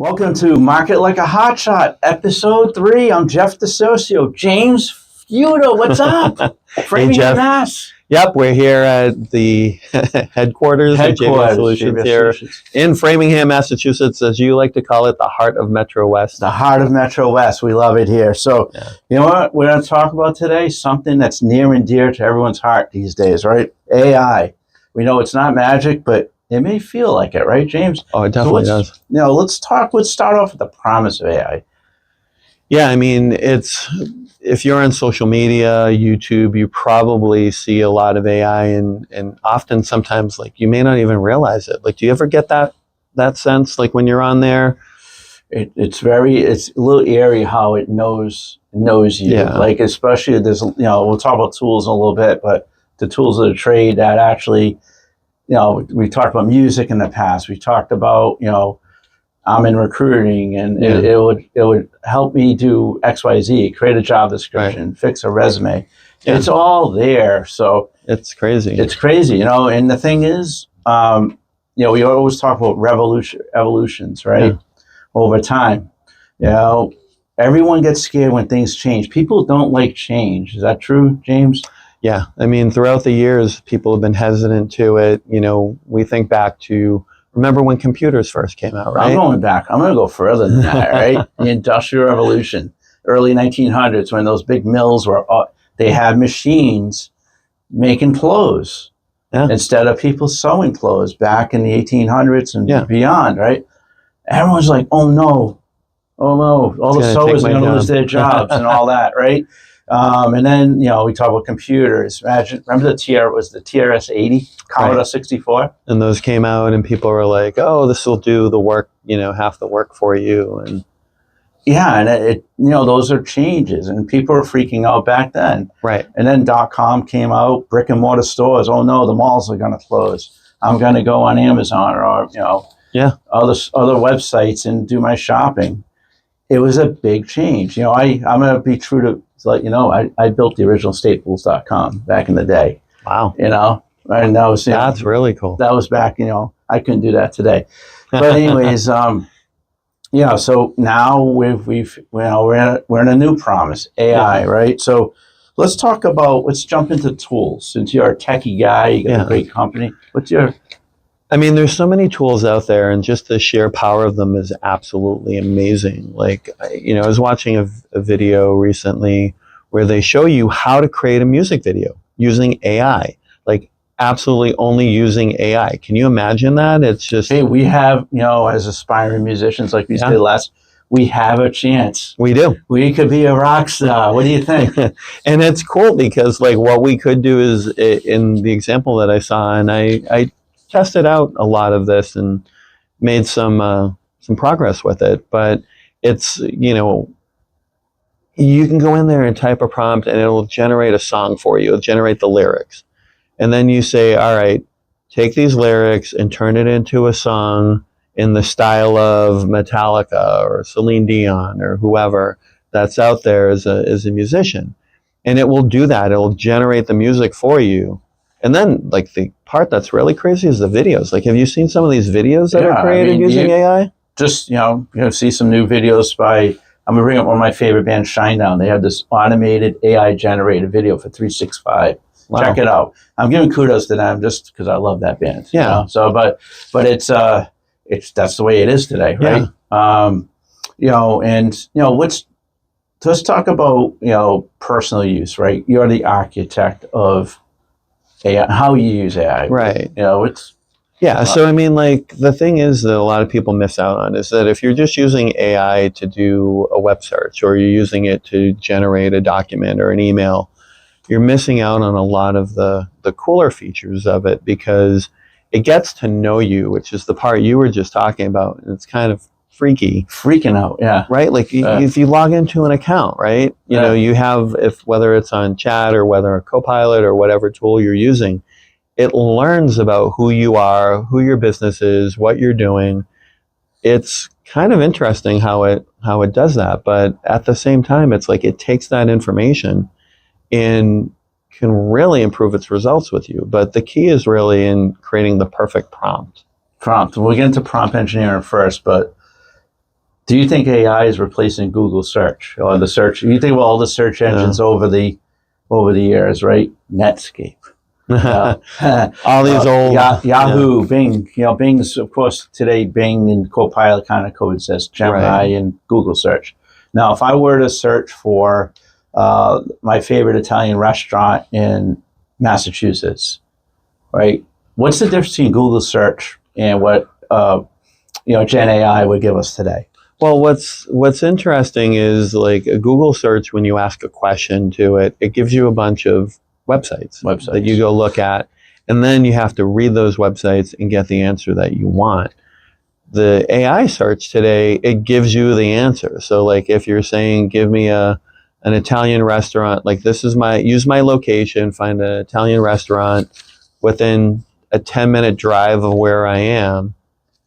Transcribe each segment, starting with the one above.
Welcome to Market Like a Hotshot, Episode 3. I'm Jeff DeSocio. James Feuda, what's up? Framing Jeff. Mass. Yep, we're here at the headquarters of JBL Solutions here in Framingham, Massachusetts, as you like to call it, the heart of Metro West. The heart of Metro West. We love it here. So, You know what we're going to talk about today? Something that's near and dear to everyone's heart these days, right? AI. We know it's not magic, but it may feel like it, right, James? Oh, it definitely does. Let's start off with the promise of AI. Yeah, I mean, if you're on social media, YouTube, you probably see a lot of AI, and often sometimes like you may not even realize it. Like, do you ever get that sense like when you're on there? It's a little eerie how it knows you. Yeah. Like, especially we'll talk about tools in a little bit, but the tools of the trade that actually, we talked about music in the past. We talked about, I'm in recruiting, and it would help me do XYZ, create a job description, fix a resume. Yeah. It's all there. So it's crazy. It's crazy, and the thing is, we always talk about evolutions, right? Yeah. Over time, everyone gets scared when things change. People don't like change. Is that true, James? Yeah. I mean, throughout the years, people have been hesitant to it. We think back to, remember when computers first came out, right? I'm going back. I'm going to go further than that, right? The Industrial Revolution, early 1900s, when those big mills they had machines making clothes instead of people sewing clothes back in the 1800s and beyond, right? Everyone's like, oh no, all the sewers are going to lose their jobs and all that, right? And then, we talk about computers. Remember the TRS-80, Commodore 64? And those came out and people were like, oh, this will do the work, half the work for you. And yeah, and those are changes, and people were freaking out back then. Right. And then .com came out, brick and mortar stores. Oh no, the malls are going to close. I'm going to go on Amazon or other websites and do my shopping. It was a big change. I'm going to be true to let you know, I built the original Staples.com back in the day. Wow. And that was that's really cool. That was back, I couldn't do that today. But anyways, so now we're in a new promise, AI, right? So let's jump into tools. Since you're a techie guy, you got a great company. I mean, there's so many tools out there, and just the sheer power of them is absolutely amazing. Like, I was watching a video recently where they show you how to create a music video using AI, like absolutely only using AI. Can you imagine that? It's just... Hey, we have, as aspiring musicians, like we said last, we have a chance. We do. We could be a rock star. What do you think? And it's cool because, like, what we could do is, in the example that I saw, and I tested out a lot of this and made some progress with it, but it's, you can go in there and type a prompt and it'll generate a song for you. It'll generate the lyrics. And then you say, all right, take these lyrics and turn it into a song in the style of Metallica or Celine Dion or whoever that's out there as a musician. And it will do that. It will generate the music for you. And then, like, the part that's really crazy is the videos. Like, have you seen some of these videos that are created using AI? Just, see some new videos by, I'm going to bring up one of my favorite bands, Shinedown. They have this automated AI-generated video for 365. Wow. Check it out. I'm giving kudos to them just because I love that band. Yeah. So, but it's that's the way it is today, right? Yeah. Let's talk about, personal use, right? You're the architect of AI, how you use AI. Right. So I mean, like, the thing is that a lot of people miss out on is that if you're just using AI to do a web search, or you're using it to generate a document or an email, you're missing out on a lot of the cooler features of it, because it gets to know you, which is the part you were just talking about. And it's kind of freaking out. Yeah. Right. Like if you log into an account, right, you have, whether it's on chat or whether a Copilot or whatever tool you're using, it learns about who you are, who your business is, what you're doing. It's kind of interesting how it does that. But at the same time, it's like it takes that information and can really improve its results with you. But the key is really in creating the perfect prompt. We'll get into prompt engineering first, but Do you think AI is replacing Google search or the search? You think about all the search engines over the years, right? Netscape. All these old Yahoo, Bing. Bing's, of course, today Bing and Copilot kind of codes as Gemini and Google search. Now, if I were to search for my favorite Italian restaurant in Massachusetts, right? What's the difference between Google search and what Gen AI would give us today? Well, what's interesting is like a Google search, when you ask a question to it, it gives you a bunch of websites that you go look at, and then you have to read those websites and get the answer that you want. The AI search today, it gives you the answer. So like if you're saying, give me an Italian restaurant, like use my location, find an Italian restaurant within a 10-minute drive of where I am,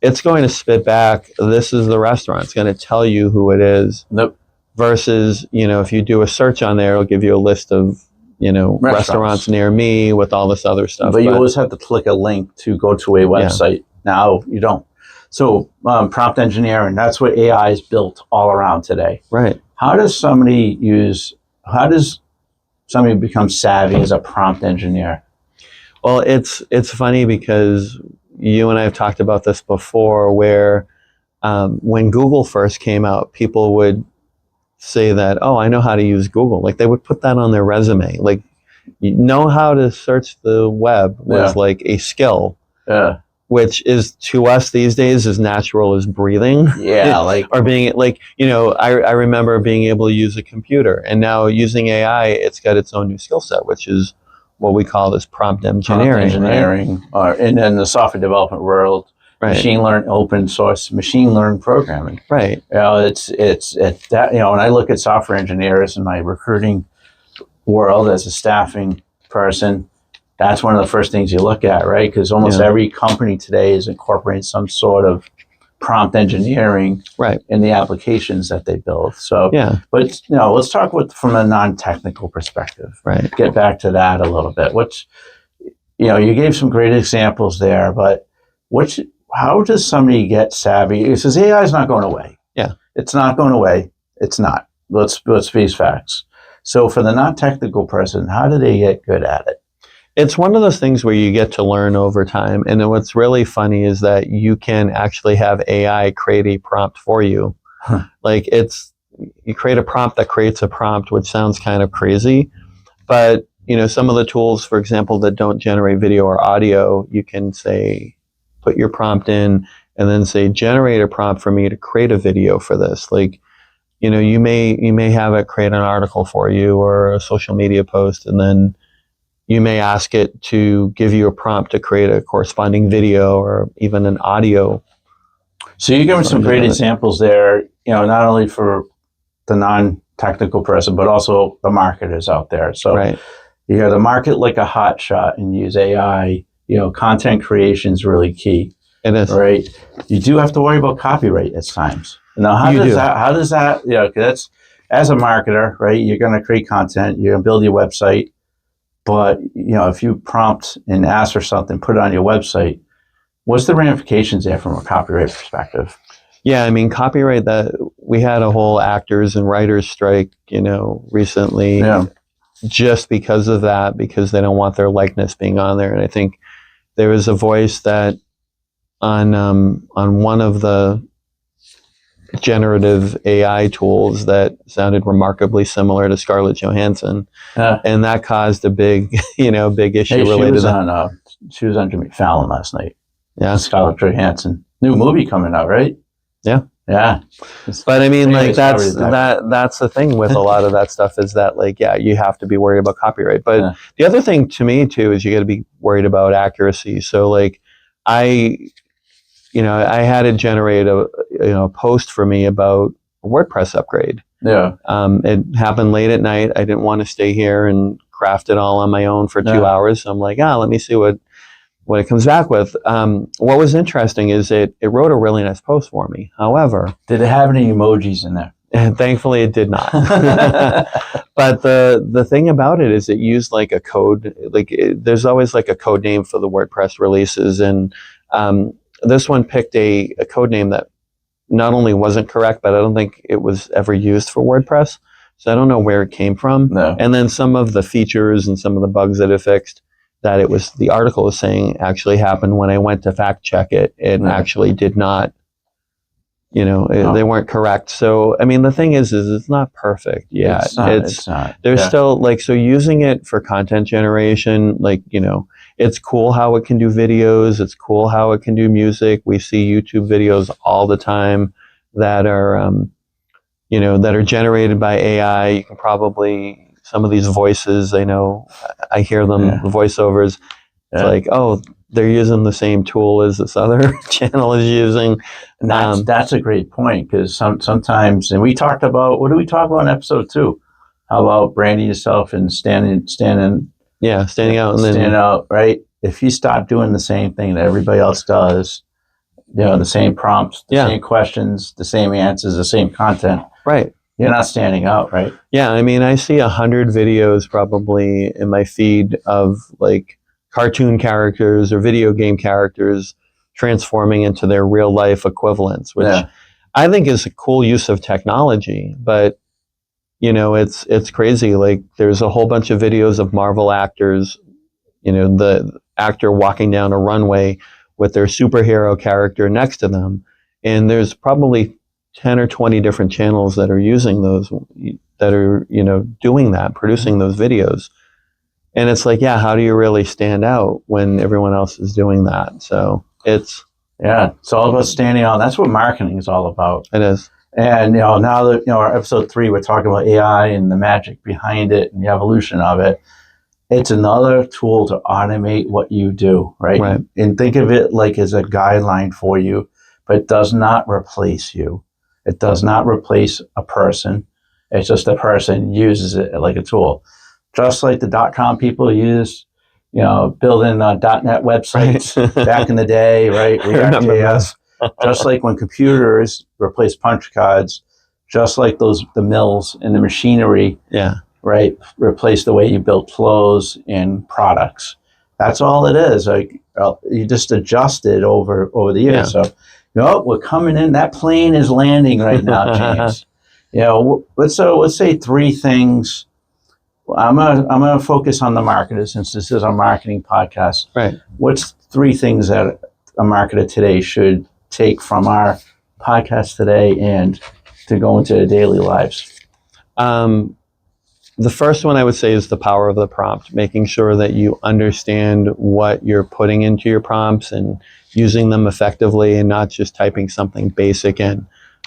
it's going to spit back, this is the restaurant. It's going to tell you who it is. Nope. Versus, if you do a search on there, it'll give you a list of, restaurants near me with all this other stuff. But you always have to click a link to go to a website. Now you don't. So prompt engineering, that's what AI is built all around today. Right. How does somebody become savvy as a prompt engineer? Well, it's funny because you and I have talked about this before, where when Google first came out, people would say that, oh, I know how to use Google. Like they would put that on their resume. Like, you know how to search the web was like a skill, which is to us these days as natural as breathing. Yeah, or being I remember being able to use a computer, and now using AI, it's got its own new skill set, which is what we call this prompt engineering. Right? And then the software development world, open source machine learning programming. Right. It's that, when I look at software engineers in my recruiting world as a staffing person, that's one of the first things you look at, right? Because almost every company today is incorporating some sort of prompt engineering in the applications that they build. So, but let's talk from a non-technical perspective. Right. Get back to that a little bit. You gave some great examples there, but how does somebody get savvy? Because AI is not going away. Yeah, it's not going away. It's not. Let's face facts. So, for the non-technical person, how do they get good at it? It's one of those things where you get to learn over time. And then what's really funny is that you can actually have AI create a prompt for you. Like you create a prompt that creates a prompt, which sounds kind of crazy. But, some of the tools, for example, that don't generate video or audio, you can say, put your prompt in and then say, generate a prompt for me to create a video for this. Like, you may have it create an article for you or a social media post, and then you may ask it to give you a prompt to create a corresponding video or even an audio. So you're giving some great examples there, not only for the non-technical person, but also the marketers out there. So you have the market like a hotshot and use AI. Content creation is really key. It is. Right. You do have to worry about copyright at times. Now, how does that, that's, as a marketer, right, you're going to create content, you're going to build your website. But, if you prompt and ask for something, put it on your website, what's the ramifications there from a copyright perspective? Yeah, I mean, copyright, that we had a whole actors and writers strike, recently just because of that, because they don't want their likeness being on there. And I think there was a voice that on one of the generative AI tools that sounded remarkably similar to Scarlett Johansson, and that caused a big, big issue related to that. She was on Jimmy Fallon last night. Yeah, Scarlett Johansson, new movie coming out, right? Yeah. But I mean, like that's the thing with a lot of that stuff is that, like, you have to be worried about copyright. But the other thing to me too is you got to be worried about accuracy. So like, I had it generate a post for me about a WordPress upgrade. Yeah. It happened late at night. I didn't want to stay here and craft it all on my own for 2 hours. So I'm like, let me see what it comes back with. What was interesting is it wrote a really nice post for me. However, did it have any emojis in there? And thankfully it did not. But the thing about it is it used like a code, there's always like a code name for the WordPress releases. And this one picked a code name that not only wasn't correct, but I don't think it was ever used for WordPress. So I don't know where it came from. No. And then some of the features and some of the bugs that it fixed, that it was, the article was saying actually happened when I went to fact check it. It actually did not, they weren't correct. So, I mean, the thing is it's not perfect yet. It's not. There's still so using it for content generation, it's cool how it can do videos. It's cool how it can do music. We see YouTube videos all the time that are, that are generated by AI. You can probably, some of these voices, I hear them, the voiceovers. It's like, oh, they're using the same tool as this other channel is using. And that's a great point, because sometimes, and we talked about, what did we talk about in episode 2? How about branding yourself and standing out, right? If you stop doing the same thing that everybody else does, the same prompts, the same questions, the same answers, the same content, right? You're not standing out, right? Yeah, I mean, I see 100 videos probably in my feed of cartoon characters or video game characters transforming into their real life equivalents, which I think is a cool use of technology. But it's crazy. There's a whole bunch of videos of Marvel actors, the actor walking down a runway with their superhero character next to them, and there's probably 10 or 20 different channels that are using those, that are doing that, producing those videos. And it's how do you really stand out when everyone else is doing that? So it's all about standing out. That's what marketing is all about. It is. And now that our episode 3, we're talking about AI and the magic behind it and the evolution of it. It's another tool to automate what you do, right? And think of it as a guideline for you, but it does not replace you. It does not replace a person. It's just a person uses it like a tool. Just like the .com people use, building .NET websites back in the day, right? React.js. Just like when computers replaced punch cards, just like the mills and the machinery, right, replace the way you built flows and products. That's all it is. You just adjust it over the years. So, we're coming in. That plane is landing right now, James. Let's say 3 things. I'm gonna focus on the marketer, since this is our marketing podcast. Right. What's 3 things that a marketer today should take from our podcast today and to go into their daily lives? The first one I would say is the power of the prompt, making sure that you understand what you're putting into your prompts and using them effectively, and not just typing something basic in.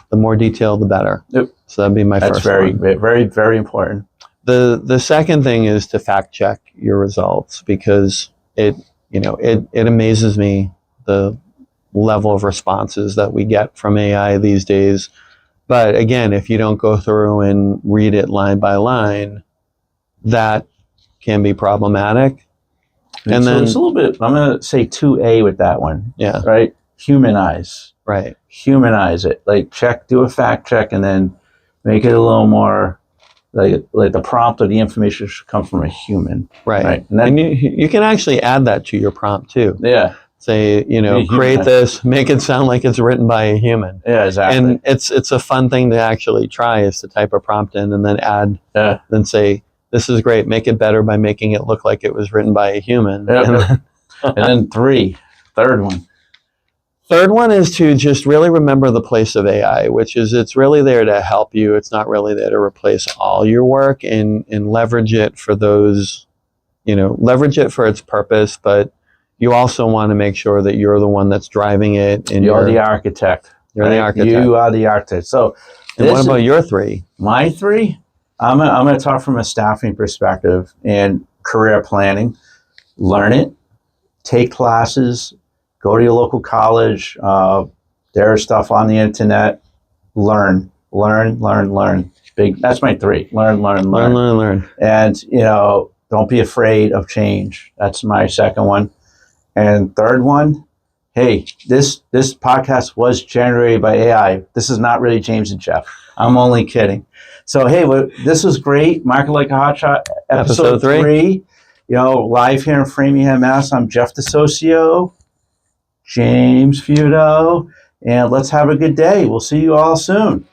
The more detail, the better. Yep. So that'd be my first one. That's very, very important. The second thing is to fact check your results, because it amazes me the level of responses that we get from AI these days. But again, if you don't go through and read it line by line, that can be problematic. And then it's a little bit, I'm going to say 2A with that one. Yeah. Right? Humanize. Right. Humanize it. Do a fact check, and then make it a little more like the prompt or the information should come from a human. Right. And then you can actually add that to your prompt too. Yeah. Say, create this, make it sound like it's written by a human. Yeah, exactly. And it's a fun thing to actually try, is to type a prompt in and then add, then say, this is great, make it better by making it look like it was written by a human. Yeah. And then third one. Third one is to just really remember the place of AI, which is it's really there to help you. It's not really there to replace all your work, and leverage it for those, leverage it for its purpose, but you also want to make sure that you're the one that's driving it. And you're the architect. You're the architect. You are the architect. So, what about your 3? My 3? I'm going to talk from a staffing perspective and career planning. Learn it. Take classes. Go to your local college. There's stuff on the internet. Learn. That's my 3. Learn. And, don't be afraid of change. That's my second one. And third one, hey, this podcast was generated by AI. This is not really James and Jeff. I'm only kidding. So, hey, this was great. Market Like a Hotshot, episode 3. Live here in Framingham, Mass. I'm Jeff DeSocio, James Feudo, And let's have a good day. We'll see you all soon.